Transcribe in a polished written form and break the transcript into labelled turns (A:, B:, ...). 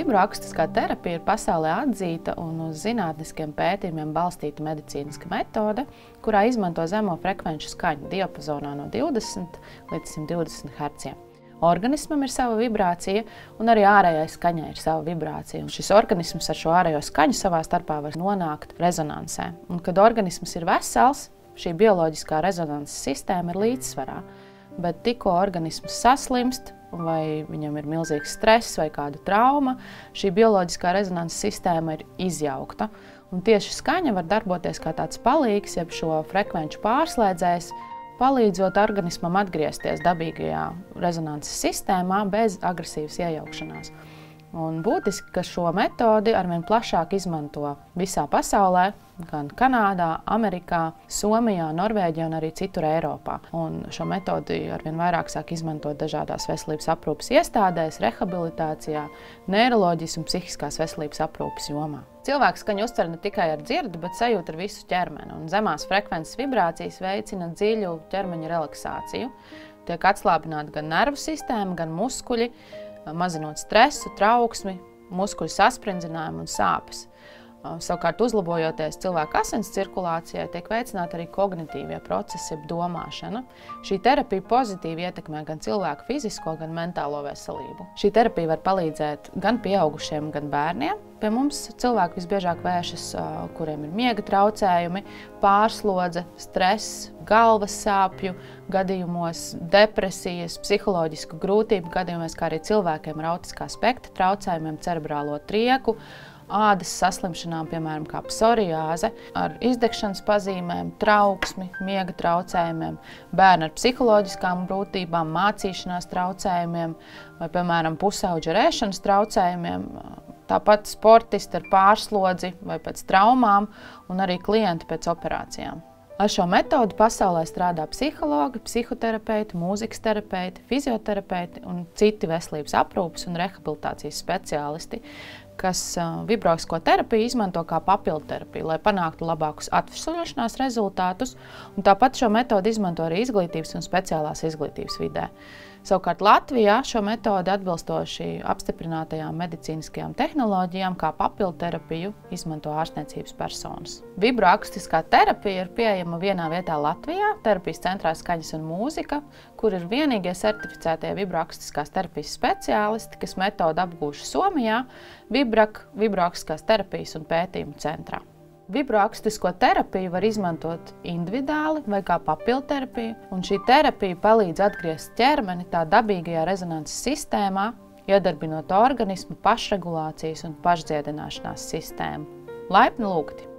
A: Vibroakustiskā terapija ir pasaulē atzīta un uz zinātniskiem pētījumiem balstīta medicīniska metode, kurā izmanto zemo frekvenču skaņu diapazonā no 20 līdz 120 Hz. Organismam ir sava vibrācija, un arī ārējai skaņai ir sava vibrācija. Un šis organisms ar šo ārējo skaņu savā starpā var nonākt rezonansē. Un, kad organisms ir vesels, šī bioloģiskā rezonanses sistēma ir līdzsvarā. Bet tikko organisms saslimst, vai viņam ir milzīgs stress vai kāda trauma, šī bioloģiskā rezonanses sistēma ir izjaukta. Un tieši skaņa var darboties kā tāds palīgs, jeb šo frekvenču pārslēdzējs, palīdzot organismam atgriezties dabīgajā rezonanses sistēmā bez agresīvas iejaukšanās. Un būtiski, ka šo metodi arvien plašāk izmanto visā pasaulē, gan Kanādā, Amerikā, Somijā, Norvēģijā un arī citur Eiropā. Un šo metodi arvien vairāk sāk izmantot dažādās veselības aprūpes iestādēs, rehabilitācijā, neiroloģijas un psihiskās veselības aprūpes jomā. Cilvēks skaņu uztver ne tikai ar dzirdi, bet sajūt ar visu ķermeni. Un zemās frekvences vibrācijas veicina dziļu ķermeņa relaksāciju. Tiek atslābināta gan nervu sistēma, gan muskuļi, mazinot stresu, trauksmi, muskuļu sasprindzinājumu un sāpes. Savukārt, uzlabojoties cilvēka asins cirkulācijai, tiek veicināti arī kognitīvie procesi, jeb domāšana. Šī terapija pozitīvi ietekmē gan cilvēku fizisko, gan mentālo veselību. Šī terapija var palīdzēt gan pieaugušiem, gan bērniem. Pie mums cilvēki visbiežāk vēršas, kuriem ir miega traucējumi, pārslodze, stress, galvas sāpju gadījumos, depresijas, psiholoģisku grūtību gadījumos, kā arī cilvēkiem ar autiskā spektra traucējumiem, cerebrālo trieku, ādas saslimšanām, piemēram, kā psoriāze, ar izdegšanas pazīmēm, trauksmi, miega traucējumiem, bērni ar psiholoģiskām grūtībām, mācīšanās traucējumiem vai, piemēram, pusauģu ar ēšanas traucējumiem, tāpat sportisti ar pārslodzi vai pēc traumām un arī klienti pēc operācijām. Ar šo metodu pasaulē strādā psihologi, psihoterapeiti, mūzikas terapeiti, fizioterapeiti un citi veselības aprūpes un rehabilitācijas speciālisti, kas vibroakustisko terapiju izmanto kā papildu terapiju, lai panāktu labākus atvesaļošanās rezultātus, un tāpat šo metodu izmanto arī izglītības un speciālās izglītības vidē. Savukārt Latvijā šo metodi atbilstoši apstiprinātajām medicīniskajām tehnoloģijām kā papildu terapiju izmanto ārstniecības personas. Vibroakustiskā terapija ir pieejama vienā vietā Latvijā, terapijas centrā Skaņas un mūzika, kur ir vienīgie certificētie vibroakustiskās terapijas speciālisti, kas metodu apgūši Somijā, Vibroakustiskās terapijas un pētījumu centrā. Vibroakustisko terapiju var izmantot individuāli vai kā papildu terapiju, un šī terapija palīdz atgriezt ķermeni tā dabīgajā rezonanses sistēmā, iedarbinot organismu pašregulācijas un pašdziedināšanās sistēmu. Laipni lūgti!